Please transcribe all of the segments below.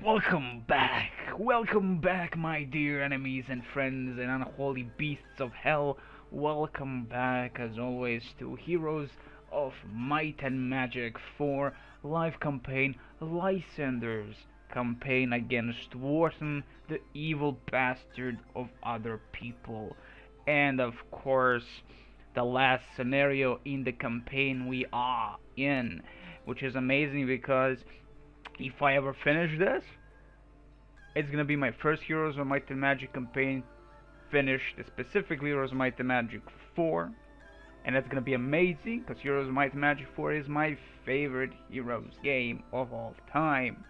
Welcome back, my dear enemies and friends and unholy beasts of hell. Welcome back, as always, to Heroes of Might and Magic 4 live campaign Lysanders campaign against Wharton, the evil bastard of other people. And of course, the last scenario in the campaign we are in, which is amazing because if I ever finish this, it's gonna be my first Heroes of Might and Magic campaign finished, specifically Heroes of Might and Magic 4, and that's gonna be amazing because Heroes of Might and Magic 4 is my favorite Heroes game of all time.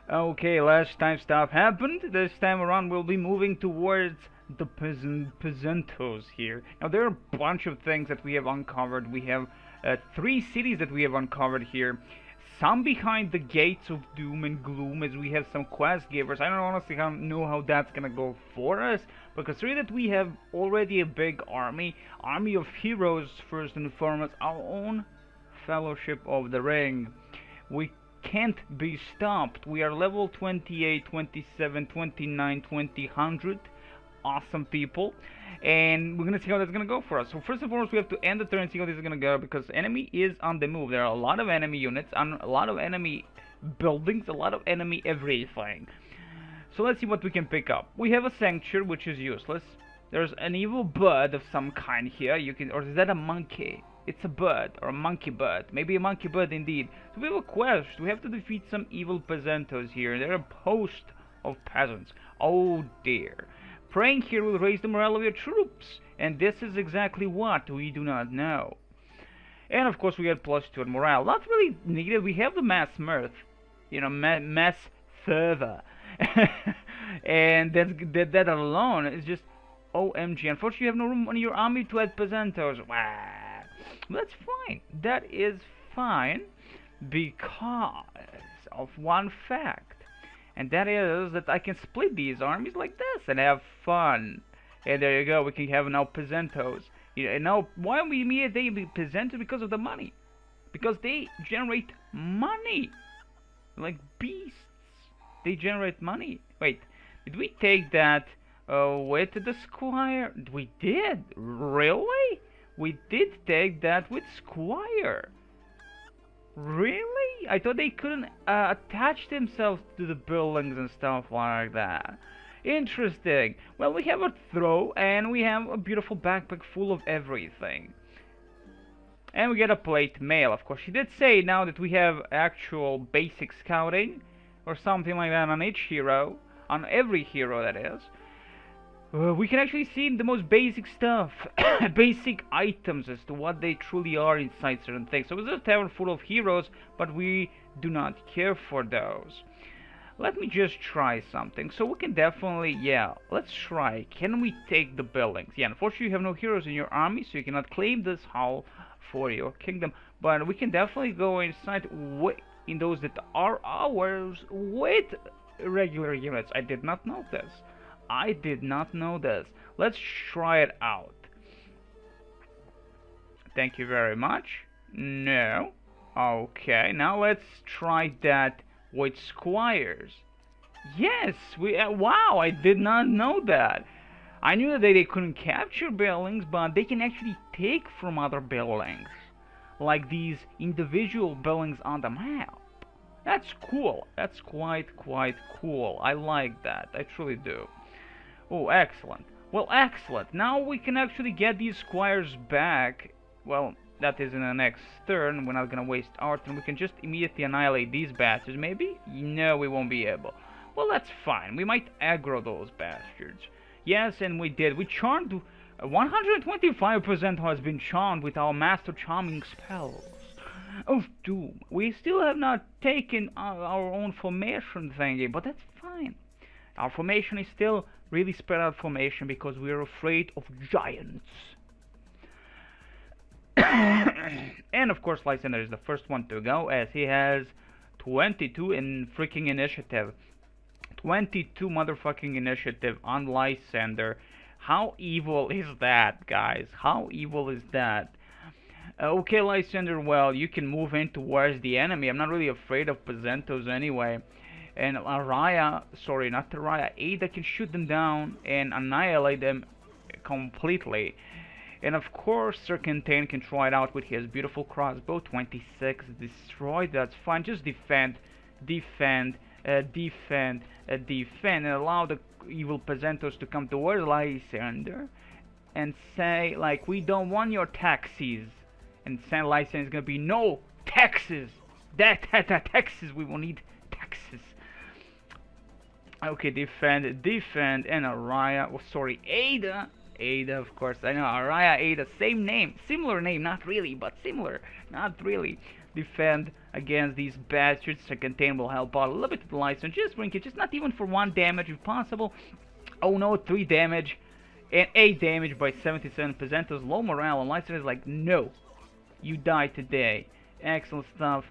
Okay, last time stuff happened. This time around we'll be moving towards the Pezentos here. Now there are a bunch of things that we have uncovered. We have 3 cities that we have uncovered here. Some behind the gates of doom and gloom, as we have some quest givers. I don't honestly know how that's gonna go for us, but considering that we have already a big army of heroes first and foremost, our own Fellowship of the Ring, we can't be stopped. We are level 28, 27, 29, 20, 100. Awesome people, and we're gonna see how that's gonna go for us. So first and foremost, we have to end the turn and see how this is gonna go, because enemy is on the move. There are a lot of enemy units, a lot of enemy buildings, a lot of enemy everything. So let's see what we can pick up. We have a sanctuary, which is useless. There's an evil bird of some kind here. Or is that a monkey? It's a bird, or a monkey bird. Maybe a monkey bird indeed. So we have a quest. We have to defeat some evil peasanters here. They're a host of peasants. Oh dear. Praying here will raise the morale of your troops, and this is exactly what we do not know. And of course we get +2 morale. Not really needed. We have the mass mirth, mass fervor, and that alone is just OMG. Unfortunately, you have no room in your army to add peasanters. Wow, that's fine. That is fine because of one fact. And that is that I can split these armies like this and have fun. And there you go, we can have now peasantos. And now, why we immediately be peasantos? Because of the money. Because they generate money. Like beasts. They generate money. Wait, did we take that with the squire? We did? Really? We did take that with squire. Really? I thought they couldn't attach themselves to the buildings and stuff like that. Interesting. Well, we have a throw, and we have a beautiful backpack full of everything. And we get a plate mail, of course. She did say now that we have actual basic scouting, or something like that on each hero, on every hero that is. We can actually see the most basic stuff, basic items as to what they truly are inside certain things. So it's a tavern full of heroes, but we do not care for those. Let me just try something. So we can definitely, let's try. Can we take the buildings? Yeah, unfortunately you have no heroes in your army, so you cannot claim this hall for your kingdom. But we can definitely go inside in those that are ours with regular units. I did not know this. I did not know this. Let's try it out. Thank you very much. No. Okay, now let's try that with squires. Yes, wow, I did not know that. I knew that they couldn't capture buildings, but they can actually take from other buildings, like these individual buildings on the map. That's cool. That's quite cool. I like that. I truly do. Oh, excellent. Well, excellent. Now we can actually get these squires back. Well, that is in the next turn. We're not gonna waste our turn. We can just immediately annihilate these bastards, maybe? No, we won't be able. Well, that's fine. We might aggro those bastards. Yes, and we did. We charmed... 125% has been charmed with our Master Charming spells of Doom. We still have not taken our own formation thingy, but that's fine. Our formation is still really spread out formation because we are afraid of giants. And of course Lysander is the first one to go, as he has 22 in freaking initiative. 22 motherfucking initiative on Lysander. How evil is that, guys? How evil is that? Okay, Lysander, well, you can move in towards the enemy. I'm not really afraid of Pezentos anyway. And Araya, sorry, not Araya, Ada can shoot them down and annihilate them completely. And of course, Sir Kentain can try it out with his beautiful crossbow. 26 destroyed, that's fine. Just defend, defend, defend, defend, and allow the evil peasanters to come towards Lysander and say, like, we don't want your taxes. And Saint Lysander is gonna be, no taxes. That taxes. We will need taxes. Okay, defend, defend, and Araya. Oh, sorry, Ada. Ada, of course. I know, Araya, Ada, same name, similar name, not really, but similar, not really. Defend against these bastards. So Kentain will help out a little bit with the Lysander. Just bring it, just not even for 1 damage if possible. Oh no, 3 damage and 8 damage by 77 peasanters. Low morale, and Lysander is like, no, you die today. Excellent stuff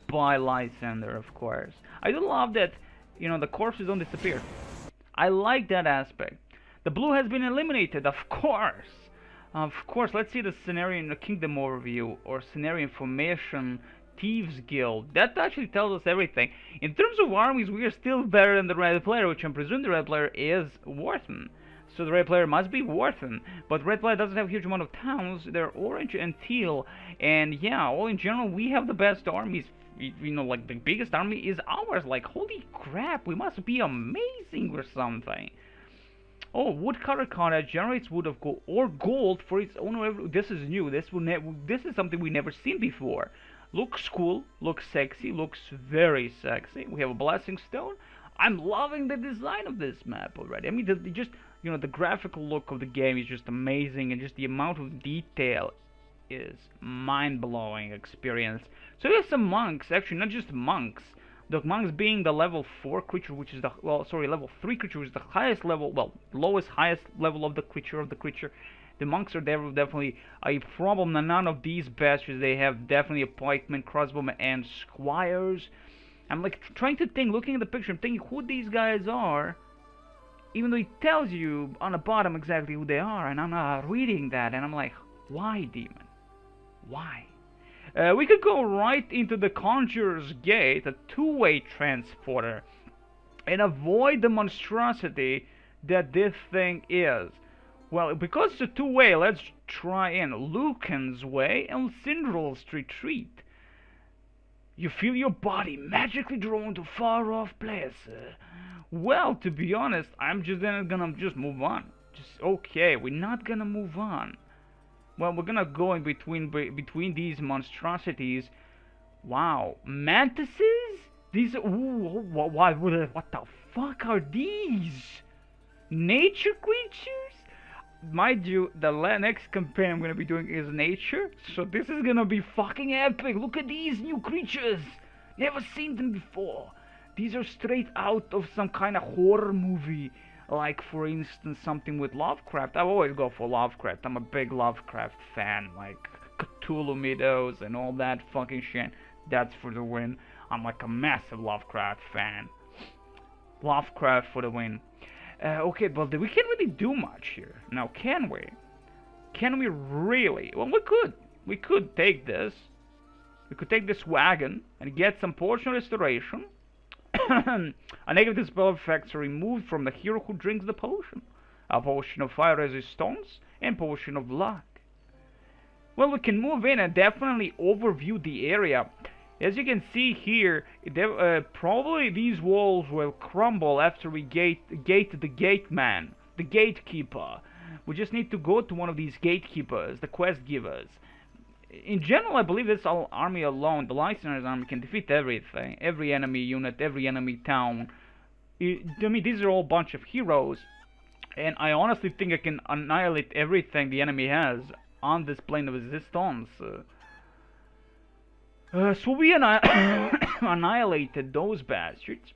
by Lysander, of course. I do love that, you know, the corpses don't disappear. I like that aspect. The blue has been eliminated, of course. Of course, let's see the scenario in the kingdom overview, or scenario information, Thieves Guild. That actually tells us everything. In terms of armies, we are still better than the red player, which I presume the red player is Wharton. So the red player must be Wharton. But red player doesn't have a huge amount of towns. They're orange and teal. And yeah, all in general, we have the best armies. You know, like the biggest army is ours. Like, holy crap, we must be amazing or something. Oh, woodcutter cottage generates wood of gold or gold for its own. This is new. This is something we never seen before. Looks cool. Looks sexy. Looks very sexy. We have a blessing stone. I'm loving the design of this map already. I mean, just, you know, the graphical look of the game is just amazing, and just the amount of detail is mind-blowing experience. So we have some monks, actually, not just monks. The monks being the level 4 creature, which is the, well, sorry, level 3 creature, which is the highest level, well, lowest, highest level of the creature. The monks are definitely a problem. None of these bastards, they have definitely a pikeman, crossbowman, and squires. I'm like trying to think, looking at the picture, I'm thinking who these guys are, even though it tells you on the bottom exactly who they are, and I'm not reading that, and I'm like, why, demon? Why? We could go right into the Conjurer's Gate, a 2-way transporter, and avoid the monstrosity that this thing is. Well, because it's a 2-way, let's try in Lucan's Way and Cinderal's Retreat. You feel your body magically drawn to far-off places. Well, to be honest, I'm just gonna move on. Okay, we're not gonna move on. Well, we're gonna go in between these monstrosities. Wow, mantises? These, ooh, what the fuck are these? Nature creatures? Mind you, the next campaign I'm gonna be doing is nature, so this is gonna be fucking epic. Look at these new creatures. Never seen them before. These are straight out of some kind of horror movie. Like, for instance, something with Lovecraft. I always go for Lovecraft. I'm a big Lovecraft fan. Like, Cthulhu Meadows and all that fucking shit. That's for the win. I'm like a massive Lovecraft fan. Lovecraft for the win. Okay, but we can't really do much here. Now, can we? Can we really? Well, we could. We could take this. We could take this wagon and get some potion restoration. A negative spell effects are removed from the hero who drinks the potion. A potion of fire resistance and potion of luck. Well, we can move in and definitely overview the area. As you can see here, probably these walls will crumble after we gate the gateman, the gatekeeper. We just need to go to one of these gatekeepers, the quest givers. In general, I believe this army alone, the Lysander's army, can defeat everything. Every enemy unit, every enemy town. I mean, these are all a bunch of heroes. And I honestly think I can annihilate everything the enemy has on this plane of existence. So we annihilated those bastards.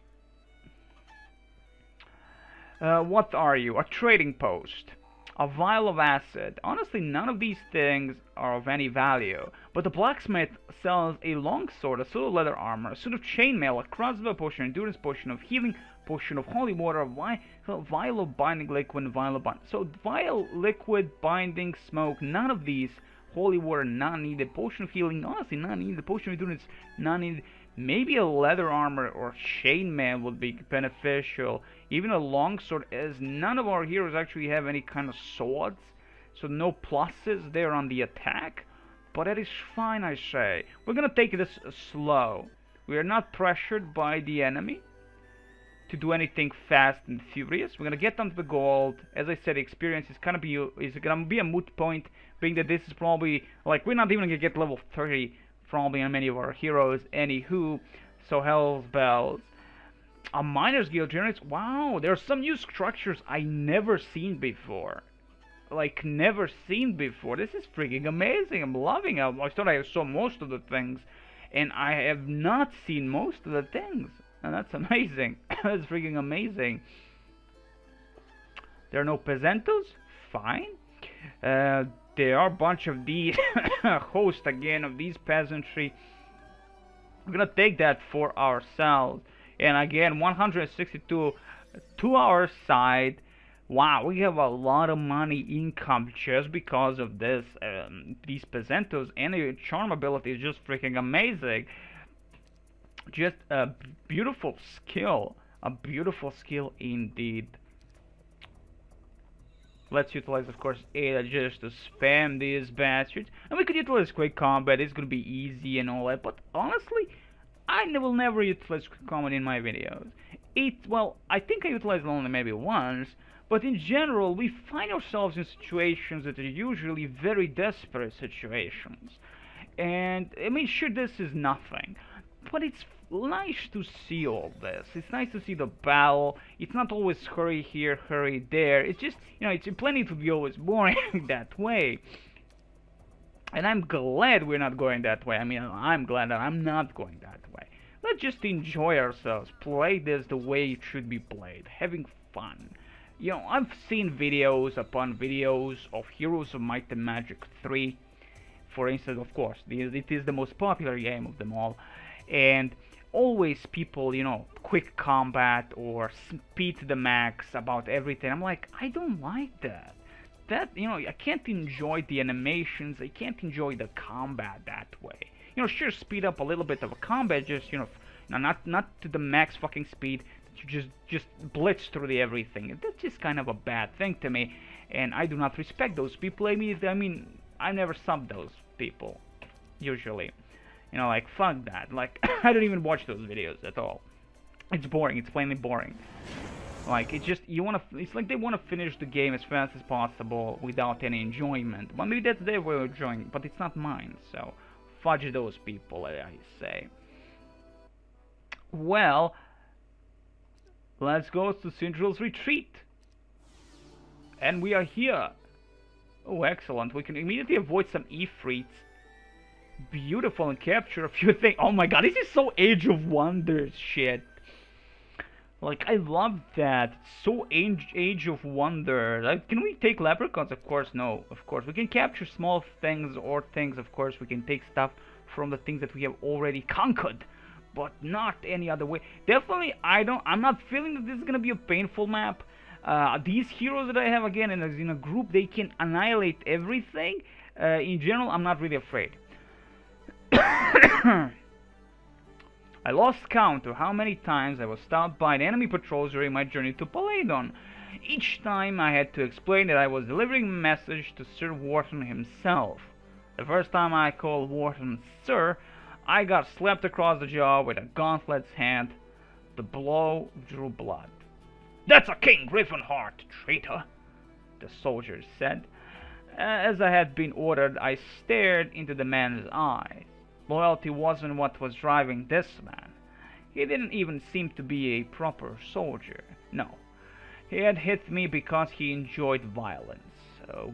What are you? A trading post. A vial of acid. Honestly, none of these things are of any value. But the blacksmith sells a long sword, a suit of leather armor, a suit of chainmail, a crossbow, potion of endurance, potion of healing, potion of holy water, a vial of binding liquid, and vial of binding. So vial, liquid, binding, smoke, none of these. Holy water, not needed. Potion of healing, honestly, not needed. Potion of endurance, not needed. Maybe a leather armor or chainmail would be beneficial. Even a longsword, as none of our heroes actually have any kind of swords, so no pluses there on the attack. But that is fine, I say. We're gonna take this slow. We are not pressured by the enemy to do anything fast and furious. We're gonna get onto the gold. As I said, experience is gonna be a moot point, being that this is probably like we're not even gonna get level 30 probably on many of our heroes. Anywho, so hell's bells. A miner's guild generates. Wow, there are some new structures I never seen before. Like never seen before. This is freaking amazing. I'm loving it. I thought I saw most of the things, and I have not seen most of the things. And that's amazing. That's freaking amazing. There are no peasanters? Fine. There are a bunch of these hosts again of these peasantry. We're gonna take that for ourselves. And again, 162 to our side. Wow, we have a lot of money income just because of this. These peasanters, and the charm ability is just freaking amazing. Just a beautiful skill. A beautiful skill indeed. Let's utilize, of course, Ada just to spam these bastards. And we could utilize quick combat. It's gonna be easy and all that. But honestly, I will never utilize quick combat in my videos. Well, I think I utilized it only maybe once. But in general, we find ourselves in situations that are usually very desperate situations. And, I mean, sure, this is nothing. But it's nice to see all this. It's nice to see the battle. It's not always hurry here, hurry there. It's just, it's plenty to be always boring that way. And I'm glad we're not going that way. I mean, I'm glad that I'm not going that way. Let's just enjoy ourselves. Play this the way it should be played. Having fun. I've seen videos upon videos of Heroes of Might and Magic 3. For instance, of course, it is the most popular game of them all. And always people, quick combat or speed to the max about everything. I'm like, I don't like that. I can't enjoy the animations. I can't enjoy the combat that way. Sure, speed up a little bit of a combat, just, not to the max fucking speed. You just blitz through everything. That's just kind of a bad thing to me, and I do not respect those people. I mean, I never sub those people, usually. Like, fuck that. Like, I don't even watch those videos at all. It's boring. It's plainly boring. Like, it's just, it's like they want to finish the game as fast as possible without any enjoyment. Well, maybe that's their way of enjoying, but it's not mine, so fudge those people, I say. Well, let's go to Syndral's retreat. And we are here. Oh, excellent. We can immediately avoid some Ifrits. Beautiful, and capture a few things. Oh my god, this is so Age of Wonders shit. Like, I love that. So Age of Wonder. Like, can we take leprechauns? Of course, no. Of course, we can capture small things or things. Of course, we can take stuff from the things that we have already conquered. But not any other way. Definitely, I'm not feeling that this is gonna be a painful map. These heroes that I have, again, in a group, they can annihilate everything. In general, I'm not really afraid. I lost count of how many times I was stopped by the enemy patrols during my journey to Paladon. Each time I had to explain that I was delivering a message to Sir Wharton himself. The first time I called Wharton Sir, I got slapped across the jaw with a gauntlet's hand. The blow drew blood. "That's a King Griffinheart, traitor," the soldier said. As I had been ordered, I stared into the man's eyes. Loyalty wasn't what was driving this man. He didn't even seem to be a proper soldier. No. He had hit me because he enjoyed violence.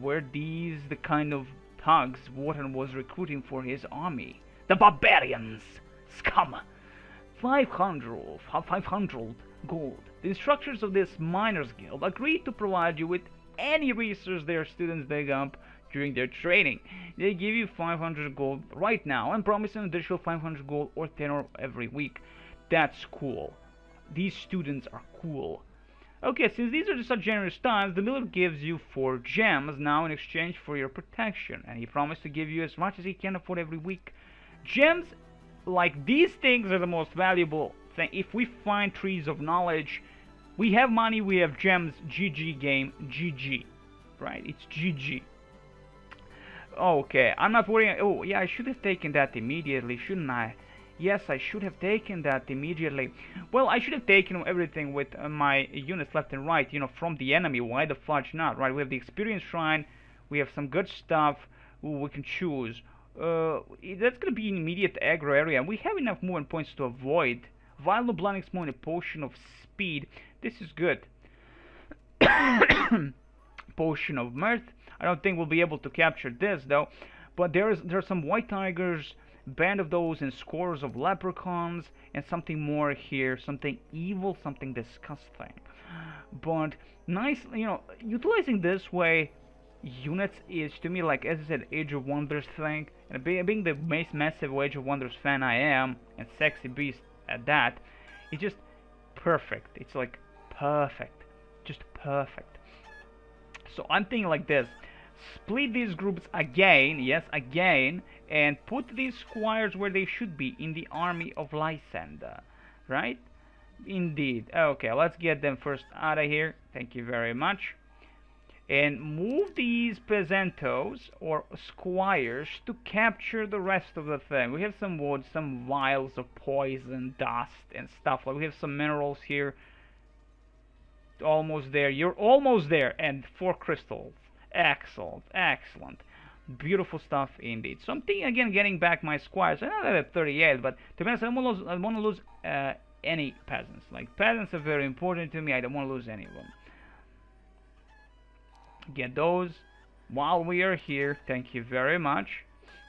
Were these the kind of thugs Wharton was recruiting for his army? The barbarians! Scum! 500 gold. The instructors of this miners' guild agreed to provide you with any resource their students dig up during their training. They give you 500 gold right now and promise an additional 500 gold or 10 every week. That's cool. These students are cool. Okay, since these are such generous times, the miller gives you 4 gems now in exchange for your protection, and he promised to give you as much as he can afford every week. Gems like, these things are the most valuable thing. If we find trees of knowledge, we have money, we have gems, GG game, GG, right? It's GG. Okay, I'm not worrying. Oh, yeah, I should have taken that immediately, shouldn't I? Yes, I should have taken that immediately. Well, I should have taken everything with my units left and right, you know, from the enemy. Why the fudge not, right? We have the experience shrine, we have some good stuff. Ooh, we can choose. That's gonna be an immediate aggro area, and we have enough movement points to avoid. Violent blinding smoke and a potion of speed. This is good. Potion of mirth. I don't think we'll be able to capture this though. But there's some white tigers, band of those, and scores of leprechauns, and something more here, something evil, something disgusting. But nice, you know, utilizing this way units is to me like, as I said, Age of Wonders thing. And being the massive Age of Wonders fan I am, and sexy beast at that, it's just perfect. It's like perfect, just perfect. So I'm thinking like this: split these groups again, yes, again, and put these squires where they should be, in the army of Lysander, right? Indeed. Okay, let's get them first out of here. Thank you very much. And move these peasantos or squires to capture the rest of the thing. We have some wood, some vials of poison, dust, and stuff. Like, we have some minerals here. Almost there. You're almost there. And 4 crystals. Excellent, excellent. Beautiful stuff indeed. So I'm thinking again, getting back my squires. I'm not at 38, but to be honest, I don't want to lose any peasants. Like, peasants are very important to me. I don't want to lose any of them. Get those while we are here. Thank you very much.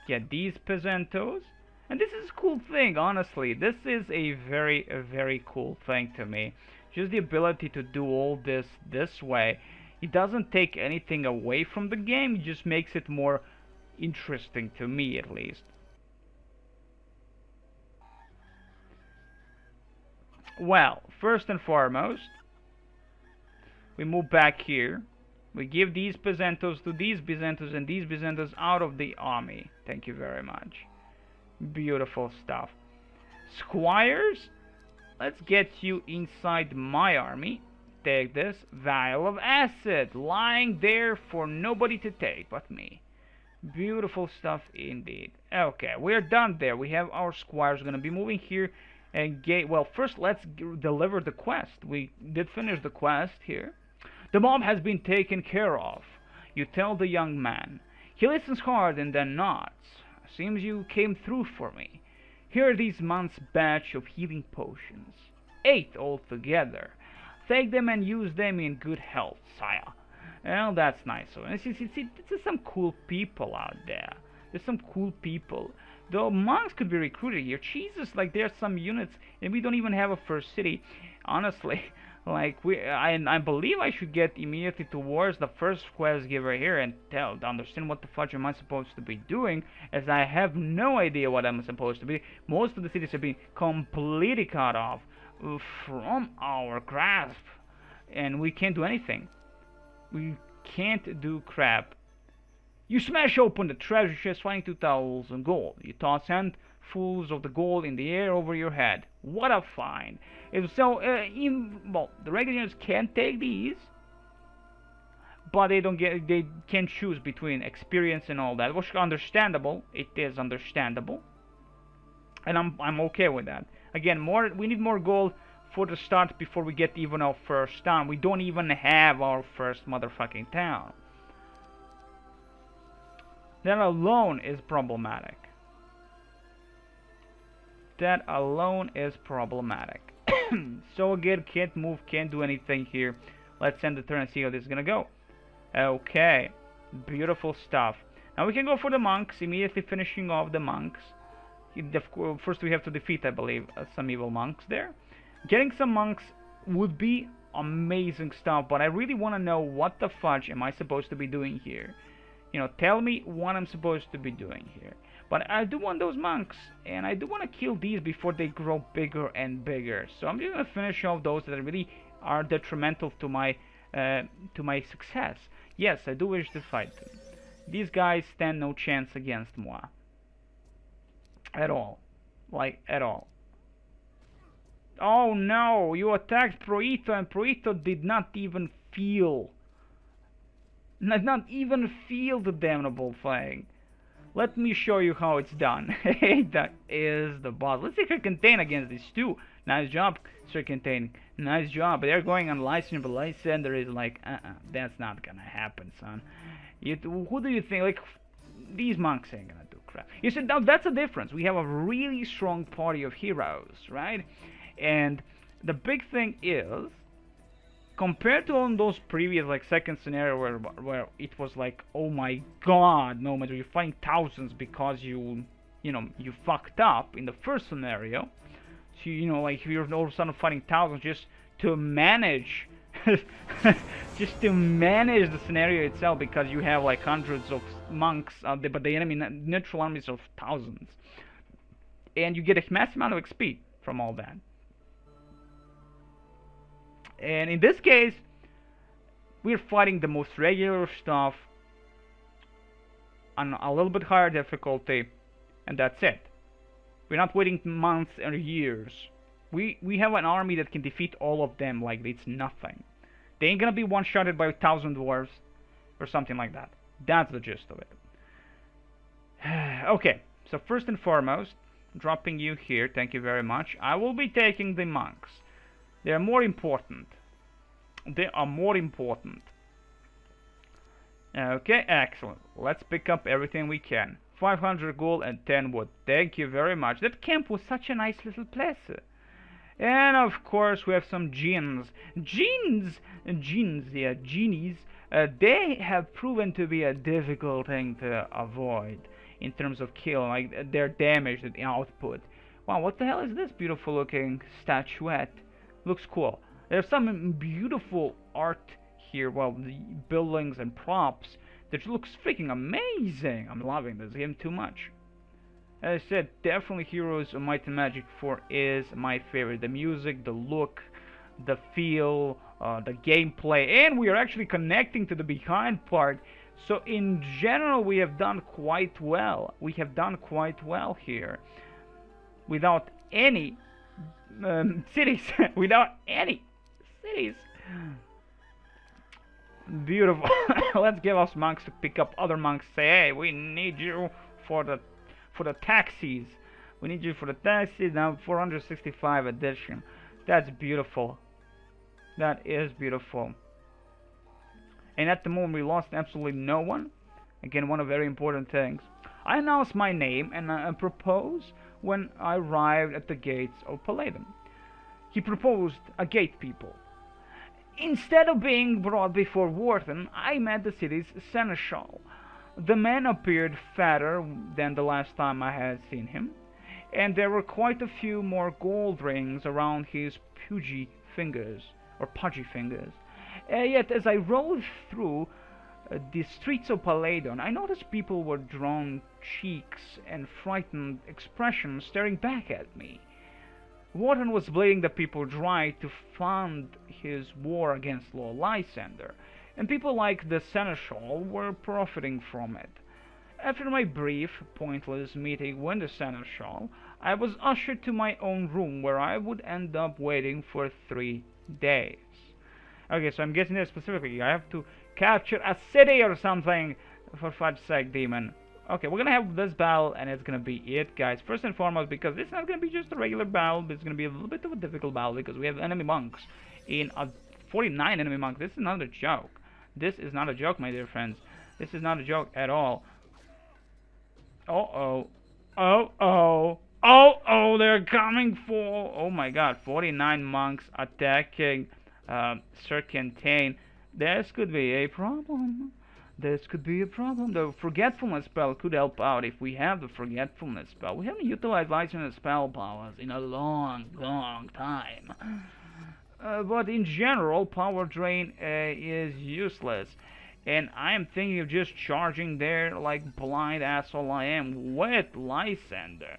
Get these pesantos. And this is a cool thing, honestly. This is a very cool thing to me. Just the ability to do all this way. It doesn't take anything away from the game. It just makes it more interesting to me, at least. Well, first and foremost, we move back here. We give these pesantos to these pesantos and these pesantos out of the army. Thank you very much. Beautiful stuff. Squires, let's get you inside my army. Take this vial of acid, lying there for nobody to take but me. Beautiful stuff indeed. Okay, we're done there. We have our squires going to be moving here and well, first let's deliver the quest. We did finish the quest here. The mob has been taken care of, you tell the young man. He listens hard and then nods. Seems you came through for me. Here are these months' batch of healing potions. 8 altogether. Take them and use them in good health, sire. Well, that's nice. So, there's some cool people out there. There's some cool people. Though monks could be recruited here. Jesus, like, there's some units, and we don't even have a first city. Honestly, like, I believe I should get immediately towards the first quest giver here and understand what the fudge am I supposed to be doing, as I have no idea what I'm supposed to be. Most of the cities have been completely cut off from our grasp, and we can't do anything. We can't do crap. You smash open the treasure chest, finding 2,000 gold. You toss handfuls of the gold in the air over your head. What a find! Well, the regular units can take these, but they can choose between experience and all that, which is understandable. It is understandable, and I'm okay with that. Again, we need more gold for the start before we get even our first town. We don't even have our first motherfucking town. That alone is problematic. That alone is problematic. So again, can't move, can't do anything here. Let's end the turn and see how this is gonna go. Okay, beautiful stuff. Now we can go for the monks, immediately finishing off the monks. First we have to defeat, I believe, some evil monks there. Getting some monks would be amazing stuff, but I really want to know what the fudge am I supposed to be doing here. You know, tell me what I'm supposed to be doing here. But I do want those monks, and I do want to kill these before they grow bigger and bigger. So I'm just going to finish off those that really are detrimental to my success. Yes, I do wish to fight them. These guys stand no chance against moi. At all. like at all. Oh no, you attacked Proito and Proito did not even feel, the damnable thing. Let me show you how it's done. That is the boss. Let's see if I contain against these two. Nice job, Sir Contain. Nice job. They're going on Lysander, but Lysander is like, that's not gonna happen, son. Who do you think? Like, these monks ain't gonna do crap. You see, now that's a difference. We have a really strong party of heroes, right? And the big thing is, compared to on those previous like second scenario where it was like, oh my god, no matter you're fighting thousands because you fucked up in the first scenario. So like you're all of a sudden fighting thousands just to manage just to manage the scenario itself, because you have like hundreds of monks out there, but the enemy neutral armies of thousands, and you get a massive amount of XP from all that. And in this case, we're fighting the most regular stuff on a little bit higher difficulty, and that's it. We're not waiting months or years. We have an army that can defeat all of them like it's nothing. They ain't gonna be one-shotted by 1,000 dwarves or something like that. That's the gist of it. Okay, so first and foremost, dropping you here, thank you very much. I will be taking the monks. They are more important. Okay, excellent. Let's pick up everything we can. 500 gold and 10 wood. Thank you very much. That camp was such a nice little place. And of course we have some genies. Genies, yeah, genies. They have proven to be a difficult thing to avoid in terms of kill, like their damage, the output. Wow, what the hell is this beautiful looking statuette? Looks cool. There's some beautiful art here, well, the buildings and props that looks freaking amazing. I'm loving this game too much. As I said, definitely Heroes of Might and Magic 4 is my favorite. The music, the look, the feel, the gameplay, and we are actually connecting to the behind part. So in general, we have done quite well. We have done quite well here, without any cities. Without any cities. Beautiful. Let's give us monks to pick up other monks. Say, hey, we need you for the taxis. We need you for the taxis. Now 465 edition. That's beautiful. That is beautiful. And at the moment we lost absolutely no one. Again, one of the very important things. I announced my name and I proposed when I arrived at the gates of Paladin. He proposed a gate people. Instead of being brought before Wharton, I met the city's seneschal. The man appeared fatter than the last time I had seen him, and there were quite a few more gold rings around his pudgy fingers. Yet as I rode through the streets of Paladon, I noticed people with drawn cheeks and frightened expressions staring back at me. Wharton was bleeding the people dry to fund his war against Lord Lysander, and people like the Seneschal were profiting from it. After my brief, pointless meeting with the Seneschal, I was ushered to my own room, where I would end up waiting for 3 days. Okay, so I'm guessing that specifically I have to capture a city or something, for fudge's sake, demon. Okay, we're gonna have this battle, and it's gonna be it, guys. First and foremost, because it's not gonna be just a regular battle, but it's gonna be a little bit of a difficult battle, because we have enemy monks in a 49 enemy monks. This is not a joke. This is not a joke, my dear friends. This is not a joke at all. Oh, they're coming for... Oh my god, 49 monks attacking Sir Contain. This could be a problem. This could be a problem. The Forgetfulness spell could help out if we have the Forgetfulness spell. We haven't utilized Lysander spell powers in a long time. But in general, Power Drain is useless. And I am thinking of just charging there like blind asshole I am with Lysander.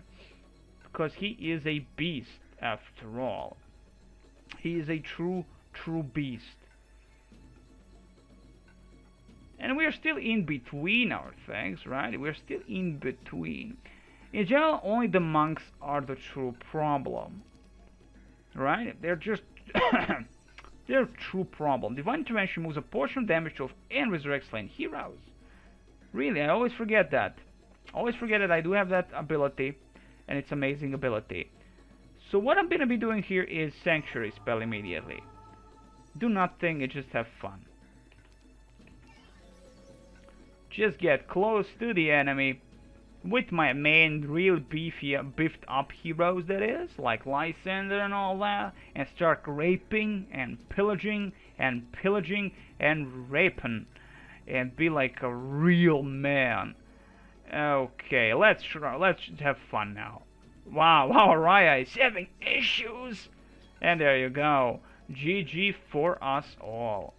Because he is a beast after all. He is a true beast. And we are still in between our things, right? We're still in between. In general, only the monks are the true problem. Right? They're just they're true problem. Divine Intervention moves a portion of damage to and resurrects slain heroes. Really, I always forget that. Always forget that I do have that ability, and it's amazing ability. So what I'm gonna be doing here is Sanctuary spell immediately. Do nothing, and just have fun. Just get close to the enemy with my main real beefed up heroes, that is, like Lysander and all that, and start raping and pillaging and raping, and be like a real man. Okay, let's have fun now. Wow, Araya is having issues, and there you go. GG for us all.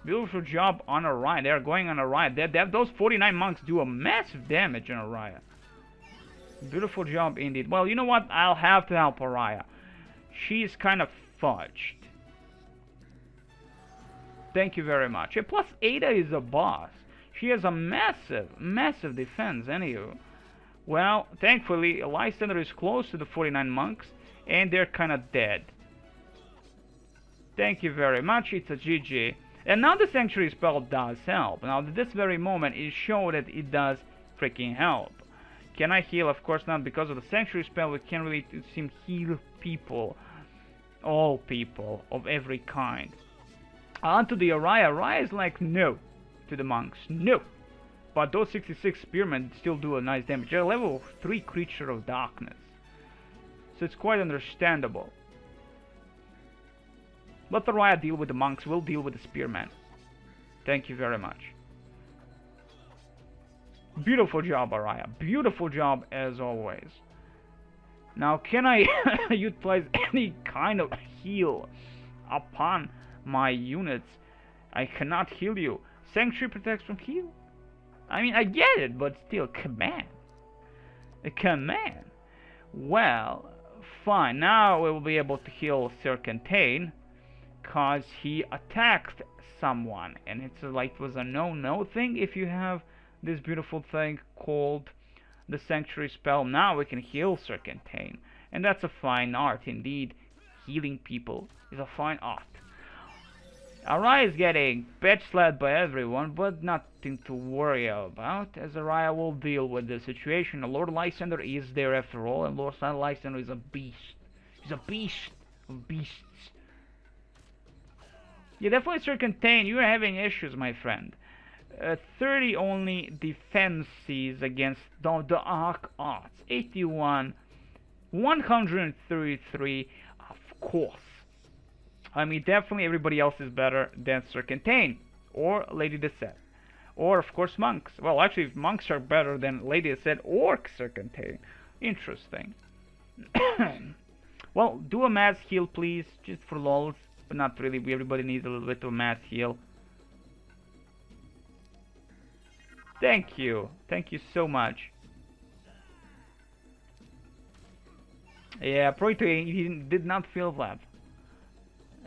Beautiful job on Araya. They're going on Araya. Those 49 monks do a massive damage on Araya. Beautiful job indeed. Well, you know what? I'll have to help Araya. She's kind of fudged. Thank you very much. And plus, Ada is a boss. She has a massive defense, anywho. Well, thankfully, Lysander is close to the 49 monks, and they're kind of dead. Thank you very much. It's a GG. And now the Sanctuary spell does help. Now, at this very moment, it shows that it does freaking help. Can I heal? Of course not. Because of the Sanctuary spell, we can't really seem heal people. All people of every kind. On to the Araya. Araya is like, no. To the monks, no. But those 66 spearmen still do a nice damage. They're a level 3 creature of darkness. So it's quite understandable. Let the Araya deal with the monks, we'll deal with the spearmen. Thank you very much. Beautiful job, Araya. Beautiful job as always. Now, can I utilize any kind of heal upon my units? I cannot heal you. Sanctuary protects from heal? I mean, I get it, but still, command. A command. Well, fine. Now we will be able to heal Serpentine, cause he attacked someone, and it's like it was a no thing. If you have this beautiful thing called the Sanctuary spell, now we can heal Serpentine, and that's a fine art indeed. Healing people is a fine art. Araya is getting bitch-slapped by everyone, but nothing to worry about, as Araya will deal with the situation. Lord Lysander is there after all, and Lord Lysander is a beast. He's a beast of beasts. Yeah, definitely Serpentine, you're having issues, my friend. 30 only defenses against the Dark Arts. 81, 133, of course. I mean, definitely everybody else is better than Serpentine, or Lady Deset, or of course monks. Well, actually, monks are better than Lady Deset or Serpentine. Interesting. Well, do a mass heal, please, just for lols, but not really. Everybody needs a little bit of a mass heal. Thank you so much. Yeah, Pt.29, he did not feel that.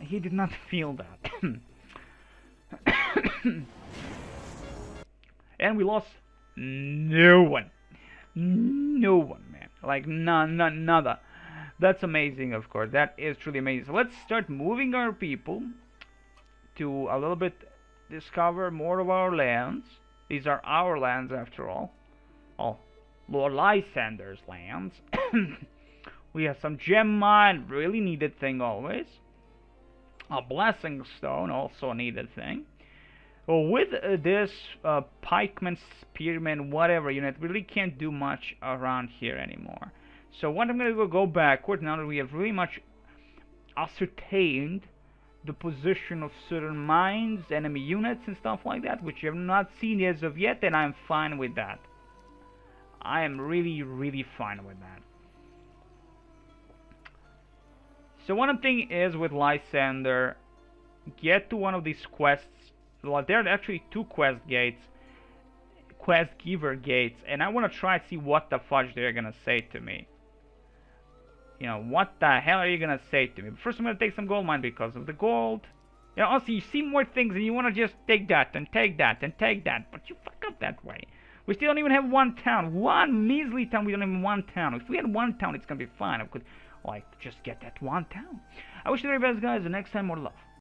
He did not feel that. And we lost no one. No one, man. Like, nada. That's amazing, of course. That is truly amazing. So let's start moving our people to a little bit discover more of our lands. These are our lands, after all. Oh, Lord Lysander's lands. We have some gem mine, really needed thing always. A blessing stone, also a needed thing. Well, with this pikeman, spearman, whatever unit, really can't do much around here anymore. So what I'm going to go backward now that we have really much ascertained the position of certain mines, enemy units and stuff like that, which you have not seen as of yet, and I'm fine with that. I am really fine with that. So one thing is with Lysander, get to one of these quests. Well, there are actually 2 quest gates, quest giver gates, and I want to try to see what the fudge they're gonna say to me. You know, what the hell are you gonna say to me? But first I'm gonna take some gold mine because of the gold. You know, also, you see more things and you want to just take that and take that and take that, but you fuck up that way. We still don't even have one town. One measly town. We don't have one town. If we had one town, it's gonna be fine. I could, like, just get that one town. I wish you the very best, guys. The next time, more love.